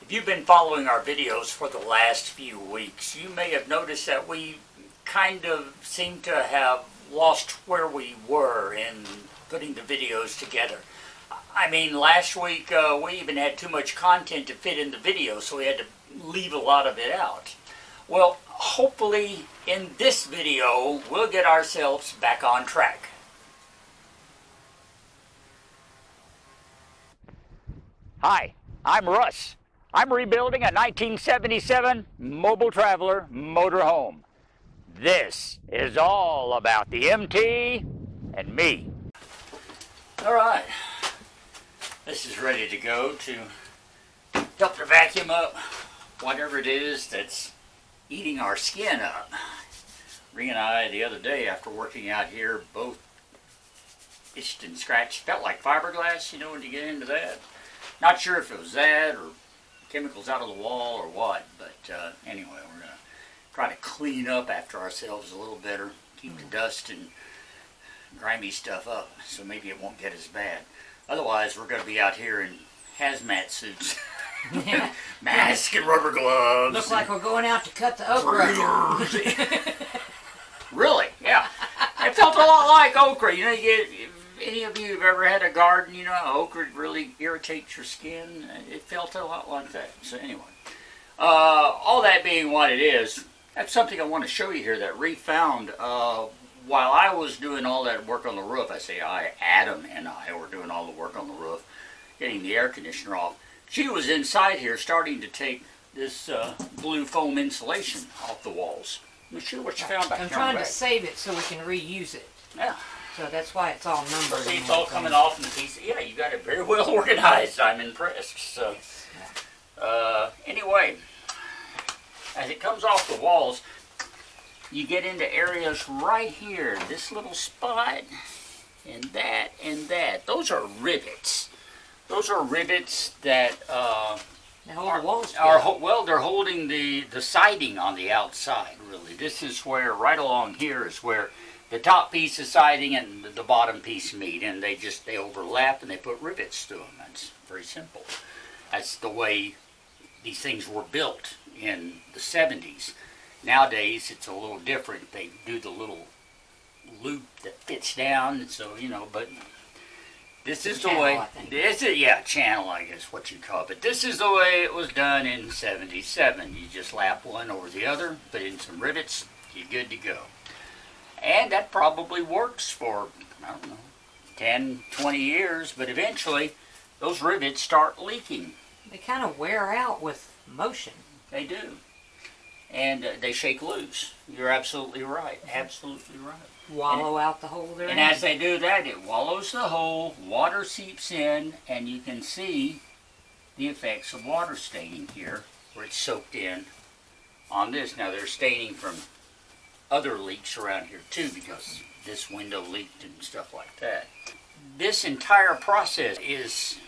If you've been following our videos for the last few weeks, you may have noticed that we kind of seem to have lost where we were in putting the videos together. I mean, last week we even had too much content to fit in the video, so we had to leave a lot of it out. Well, hopefully in this video we'll get ourselves back on track. Hi, I'm Russ. I'm rebuilding a 1977 Mobile Traveler motorhome. This is all about the MT and me. All right, this is ready to go to help to vacuum up whatever it is that's eating our skin up. Ree and I, the other day after working out here, both itched and scratched. Felt like fiberglass, you know, when you get into that. Not sure if it was that or chemicals out of the wall or what, but anyway, we're going to try to clean up after ourselves a little better, keep the dust and grimy stuff up, so maybe it won't get as bad. Otherwise, we're going to be out here in hazmat suits, yeah. Mask and rubber gloves. Looks like we're going out to cut the okra. Really? Yeah. It felt a lot like okra. You know, any of you have ever had a garden, you know how okra really irritates your skin? It felt a lot like that. So anyway, all that being what it is, that's something I want to show you here that Ree found while I was doing all that work on the roof. I say Adam and I were doing all the work on the roof, getting the air conditioner off. She was inside here starting to take this blue foam insulation off the walls. Let me show you what you found back there. I'm trying to save it so we can reuse it. Yeah. So that's why it's all numbered. See, it's all coming off in the pieces. Yeah, you got it very well organized. I'm impressed. So, anyway, as it comes off the walls, you get into areas right here. This little spot, and that, and that. Those are rivets. Those are rivets that they hold the walls well, they're holding the siding on the outside. Really, this is where right along here is where the top piece of siding and the bottom piece meet, and they overlap and they put rivets to them. That's very simple. That's the way these things were built in the 70s. Nowadays it's a little different. They do the little loop that fits down, so you know, but this is the way, channel I guess what you call it, but this is the way it was done in 77. You just lap one over the other, put in some rivets, you're good to go. And that probably works for, I don't know, 10, 20 years, but eventually those rivets start leaking. They kind of wear out with motion. They do. And they shake loose. You're absolutely right. Absolutely right. Wallow out the hole they're in. And as they do that, it wallows the hole, water seeps in, and you can see the effects of water staining here, where it's soaked in on this. Now they're staining from other leaks around here too, because this window leaked and stuff like that. This entire process is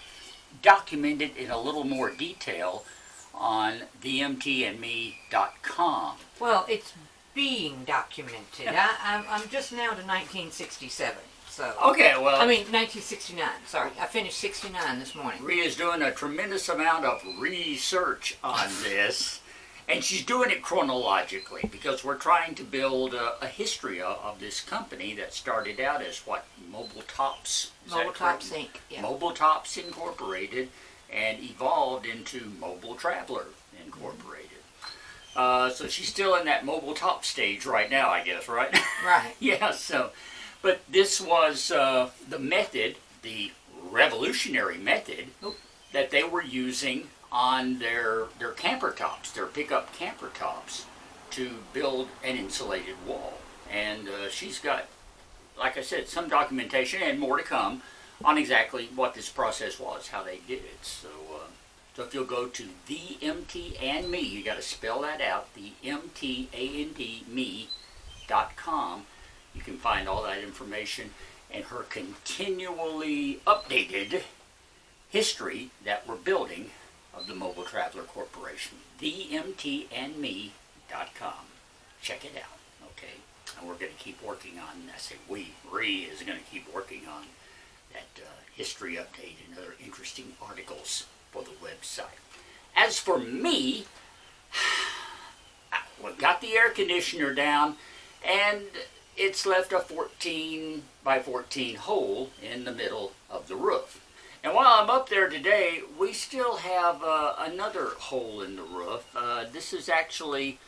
documented in a little more detail on themtandme.com. Well, it's being documented. I'm just now to 1967. So okay, well, I mean 1969. Sorry, I finished 69 this morning. Ree is doing a tremendous amount of research on this. And she's doing it chronologically because we're trying to build a history of this company that started out as what? Mobile Tops. Mobile Tops Inc. Yeah. Mobile Tops Incorporated, and evolved into Mobile Traveler Incorporated. So she's still in that Mobile Top stage right now, I guess, right? Right. Yeah, so, but this was the method, the revolutionary method that they were using on their camper tops, their pickup camper tops, to build an insulated wall. And she's got, like I said, some documentation and more to come on exactly what this process was, how they did it. So, so if you'll go to the MT and Me, you got to spell that out, the MTANDme.com. You can find all that information and her continually updated history that we're building of the Mobile Traveler Corporation. themtandme.com. Check it out, okay? And we're going to keep working on, I say we, Ree is going to keep working on that history update and other interesting articles for the website. As for me, we got the air conditioner down, and it's left a 14 by 14 hole in the middle of the roof. And while I'm up there today, we still have another hole in the roof. This is actually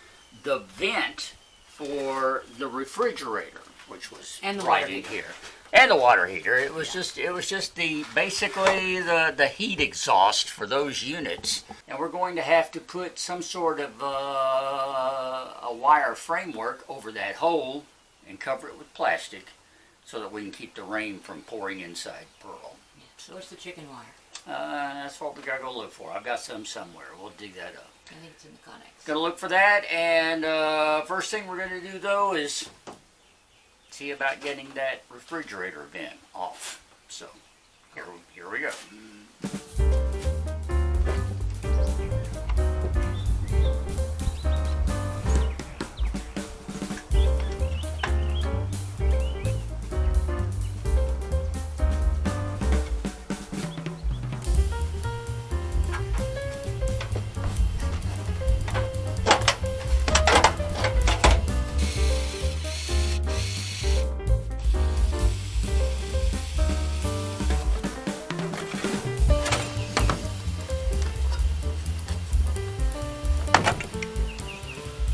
the vent for the refrigerator, which was right in here. And the water heater. It was just the basically the heat exhaust for those units. And we're going to have to put some sort of a wire framework over that hole and cover it with plastic so that we can keep the rain from pouring inside Pearl. So what's the chicken wire? That's what we gotta go look for. I've got some somewhere. We'll dig that up. I think it's in the Connex. Gonna look for that, and first thing we're gonna do though is see about getting that refrigerator vent off. So here we go.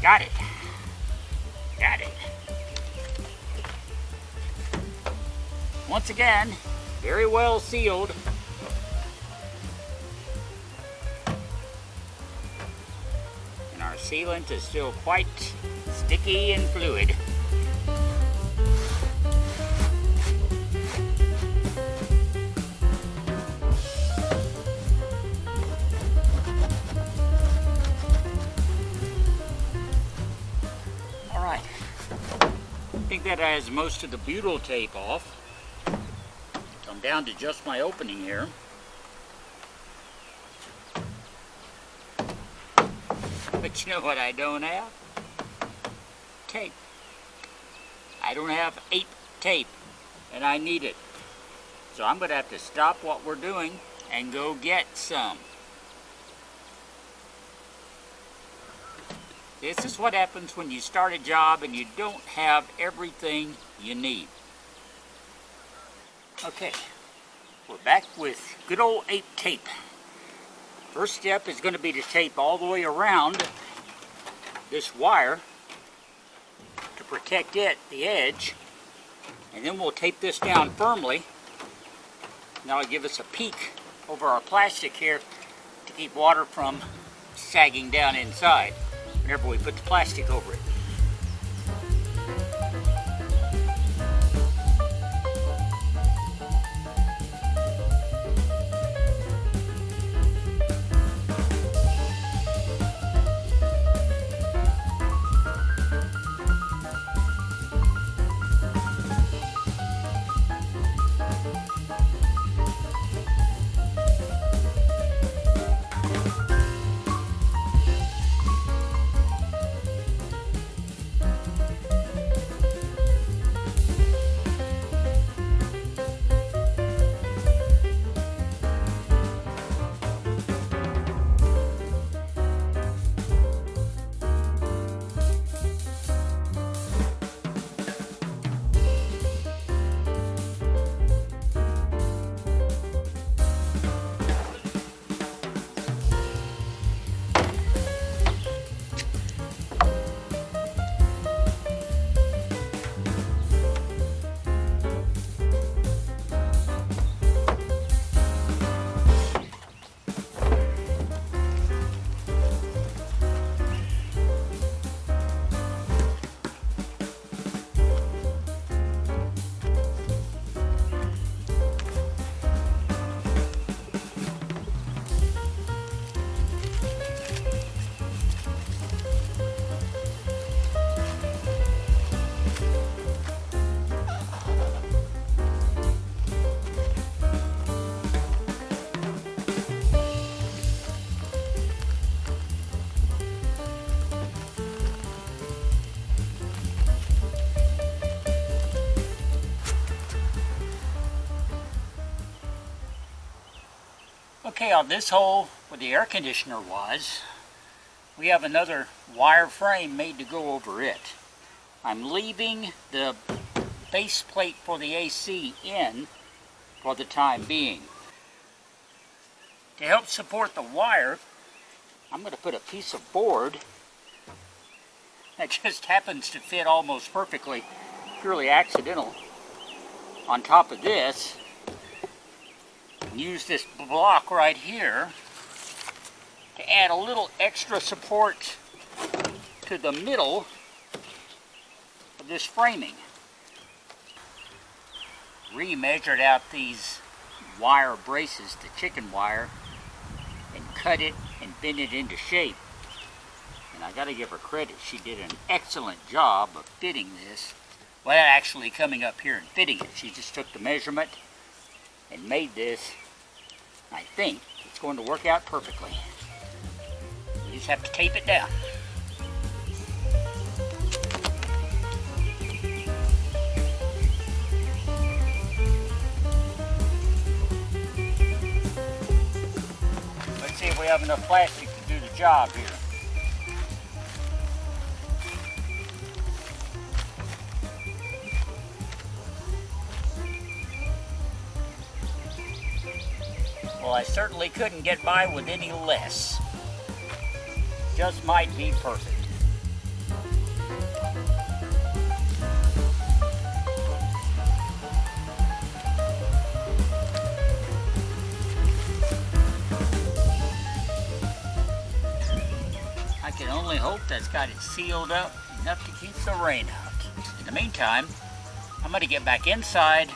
Got it. Got it. Once again, very well sealed. And our sealant is still quite sticky and fluid. I think that has most of the butyl tape off. I'm down to just my opening here. But you know what I don't have? Tape. I don't have tape, and I need it. So I'm going to have to stop what we're doing and go get some. This is what happens when you start a job and you don't have everything you need. Okay, we're back with good old 8 tape. First step is going to be to tape all the way around this wire to protect it, the edge, and then we'll tape this down firmly. That'll give us a peak over our plastic here to keep water from sagging down inside whenever we put the plastic over it. Okay, on this hole where the air conditioner was, we have another wire frame made to go over it. I'm leaving the base plate for the AC in for the time being. To help support the wire, I'm going to put a piece of board that just happens to fit almost perfectly, purely accidental, on top of this. Use this block right here to add a little extra support to the middle of this framing. Re-measured out these wire braces, the chicken wire, and cut it and bend it into shape. And I gotta give her credit, she did an excellent job of fitting this without actually coming up here and fitting it. She just took the measurement and made this. I think it's going to work out perfectly. You just have to tape it down. Let's see if we have enough plastic to do the job here. Well, I certainly couldn't get by with any less. Just might be perfect. I can only hope that's got it sealed up enough to keep the rain out. In the meantime, I'm going to get back inside,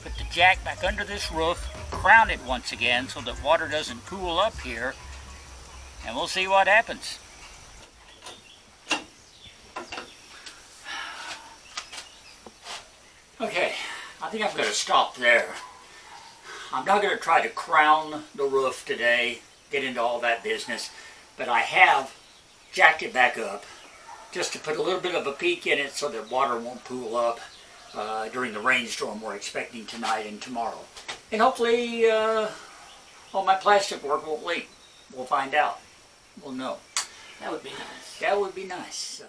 put the jack back under this roof, crown it once again so that water doesn't pool up here, and we'll see what happens. Okay, I think I'm going to stop there. I'm not going to try to crown the roof today, get into all that business, but I have jacked it back up just to put a little bit of a peak in it so that water won't pool up during the rainstorm we're expecting tonight and tomorrow. And hopefully all my plastic work won't leak. We'll find out. We'll know. That would be nice. That would be nice. So.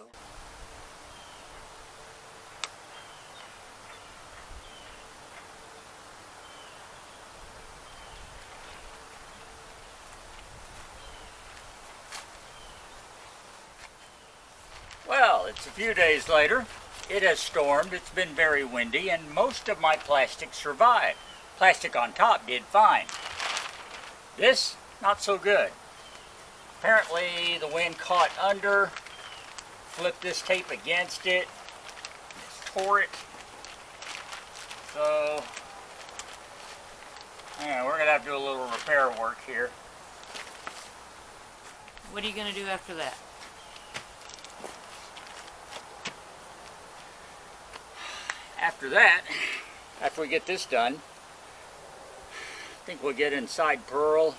Well, it's a few days later. It has stormed, it's been very windy, and most of my plastic survived. Plastic on top did fine. This, not so good. Apparently the wind caught under, flipped this tape against it, tore it. So, yeah, we're going to have to do a little repair work here. What are you going to do after that? After that, after we get this done, I think we'll get inside Pearl,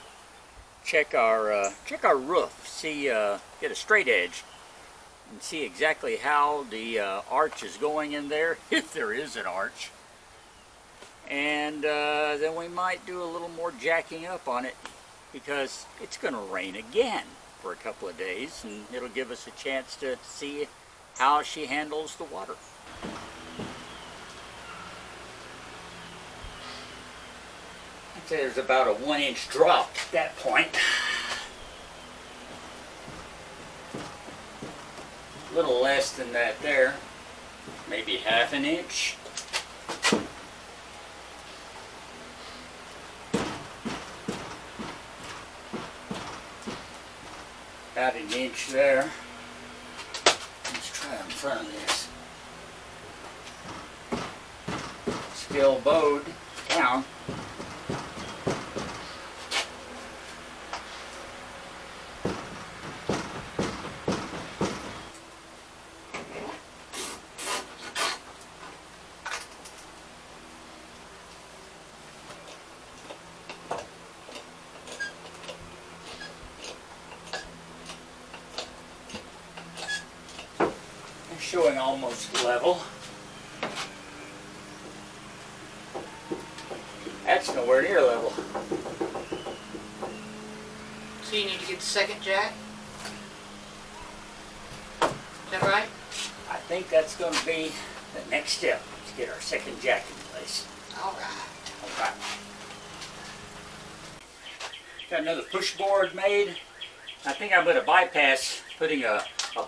check our roof, see get a straight edge, and see exactly how the arch is going in there, if there is an arch. And then we might do a little more jacking up on it because it's going to rain again for a couple of days, and it'll give us a chance to see how she handles the water. I'd say there's about a 1-inch drop at that point. A little less than that there, maybe ½ an inch. About 1 inch there. Let's try in front of this. Still bowed down. Showing almost level. That's nowhere near level. So you need to get the second jack? Is that right? I think that's going to be the next step. Let's get our second jack in place. All right. All right. Got another push board made. I think I'm going to bypass putting a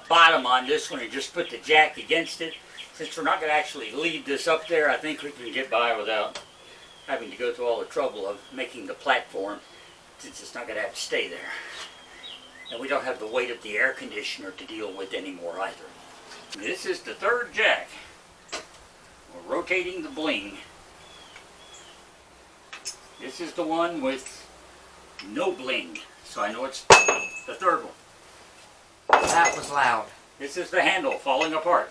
bottom on this one and just put the jack against it. Since we're not going to actually leave this up there, I think we can get by without having to go through all the trouble of making the platform, since it's not going to have to stay there. And we don't have the weight of the air conditioner to deal with anymore either. This is the third jack. We're rotating the bling. This is the one with no bling, so I know it's the third one. That was loud. This is the handle falling apart.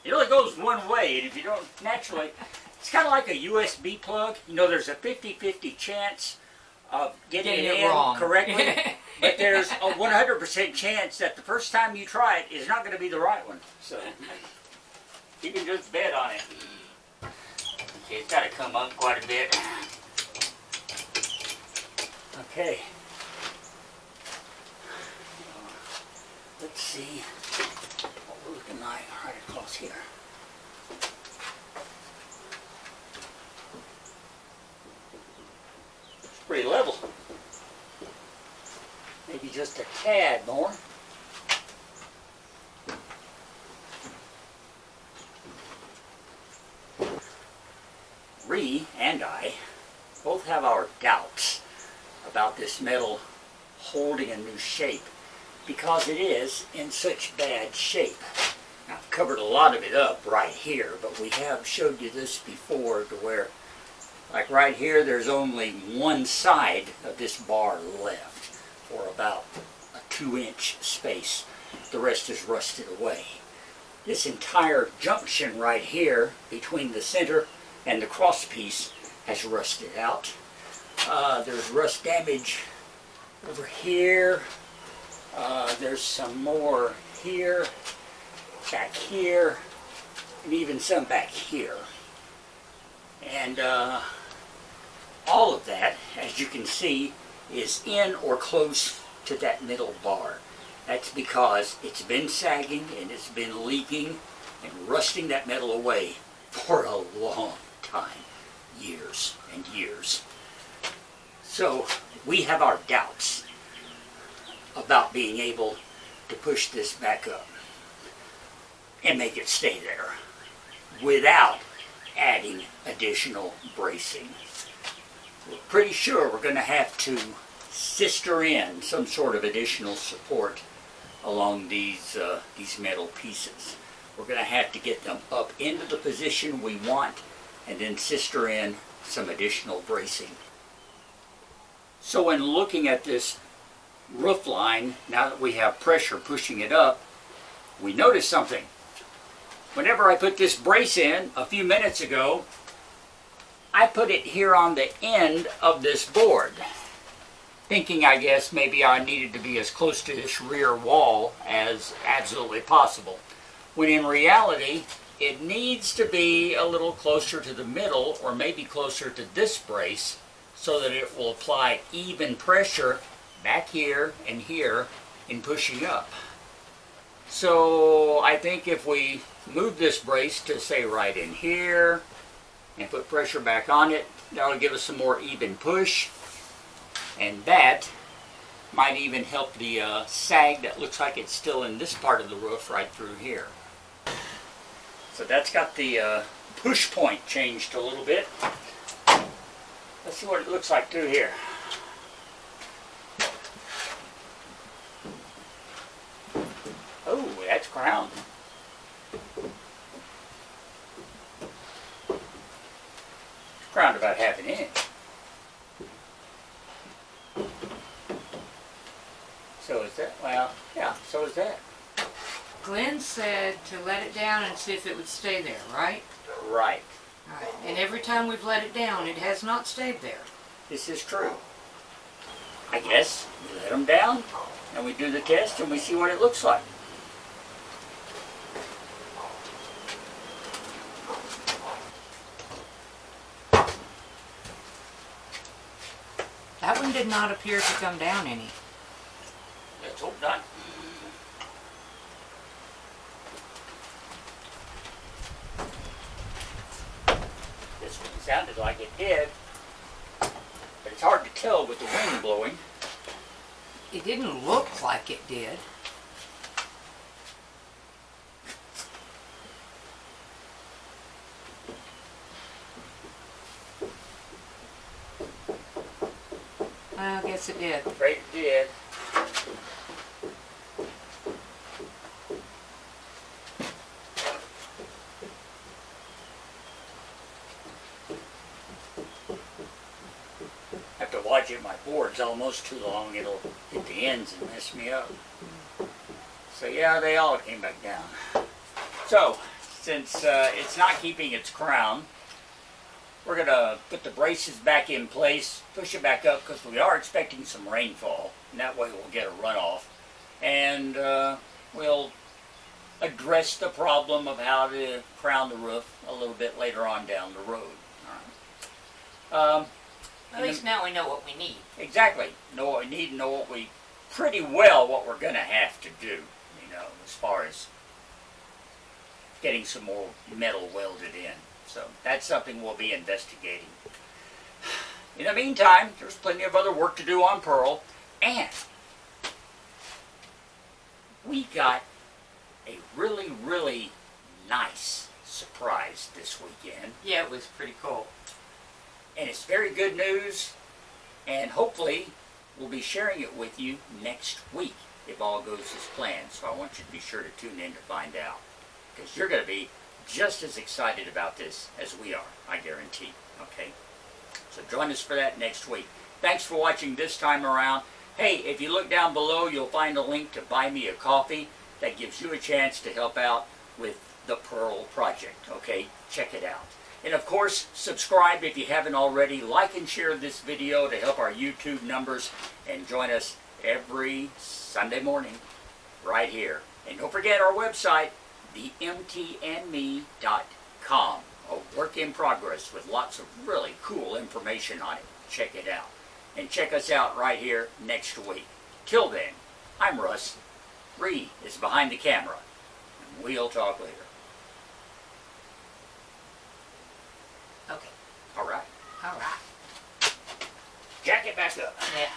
It only goes one way, and if you don't naturally, it's kind of like a USB plug. You know, there's a 50-50 chance of getting it in wrong correctly, but there's a 100% chance that the first time you try it is not going to be the right one. So you can just bet on it. Okay, it's got to come up quite a bit. Okay. Let's see what we're looking like right across here. It's pretty level. Maybe just a tad more. Ree and I both have our doubts about this metal holding a new shape, because it is in such bad shape. Now, I've covered a lot of it up right here, but we have showed you this before to where, like right here, there's only one side of this bar left for about a 2-inch space. The rest is rusted away. This entire junction right here between the center and the cross piece has rusted out. There's rust damage over here. There's some more here, back here, and even some back here. And all of that, as you can see, is in or close to that middle bar. That's because it's been sagging and it's been leaking and rusting that metal away for a long time, years and years. So we have our doubts about being able to push this back up and make it stay there without adding additional bracing. We're pretty sure we're going to have to sister in some sort of additional support along these metal pieces. We're going to have to get them up into the position we want and then sister in some additional bracing. So when looking at this roof line, now that we have pressure pushing it up, we notice something. Whenever I put this brace in a few minutes ago, I put it here on the end of this board, thinking, I guess, maybe I needed to be as close to this rear wall as absolutely possible. When in reality, it needs to be a little closer to the middle, or maybe closer to this brace, so that it will apply even pressure back here and here in pushing up. So I think if we move this brace to, say, right in here and put pressure back on it, that'll give us some more even push, and that might even help the sag that looks like it's still in this part of the roof right through here. So that's got the push point changed a little bit. Let's see what it looks like through here. Oh, that's crowned. It's crowned about ½ an inch. So is that, well, yeah, so is that. Glenn said to let it down and see if it would stay there, right? Right. Right. And every time we've let it down, it has not stayed there. This is true. I guess we let them down and we do the test and we see what it looks like. bottom did not appear to come down any. Let's hope not. This one sounded like it did, but it's hard to tell with the wind blowing. It didn't look like it did. I guess it did. Afraid it did. Have to watch it. My board's almost too long. It'll hit the ends and mess me up. So yeah, they all came back down. So, since it's not keeping its crown, we're going to put the braces back in place, push it back up because we are expecting some rainfall. And that way we'll get a runoff. And we'll address the problem of how to crown the roof a little bit later on down the road. All right. At least now we know what we need. Exactly. Know what we need, know what we, pretty well what we're going to have to do, you know, as far as getting some more metal welded in. So that's something we'll be investigating. In the meantime, there's plenty of other work to do on Pearl, and we got a really, really nice surprise this weekend. Yeah, it was pretty cool. And it's very good news, and hopefully we'll be sharing it with you next week if all goes as planned. So I want you to be sure to tune in to find out, because you're going to be just as excited about this as we are, I guarantee. Okay? So join us for that next week. Thanks for watching this time around. Hey, if you look down below, you'll find a link to buy me a coffee. That gives you a chance to help out with the Pearl project. Okay? Check it out. And of course, subscribe if you haven't already. Like and share this video to help our YouTube numbers. And join us every Sunday morning right here. And don't forget our website, themtandme.com. A work in progress with lots of really cool information on it. Check it out. And check us out right here next week. Till then, I'm Russ. Ree is behind the camera. And we'll talk later. Okay. All right. All right. Jack it back up. Yeah.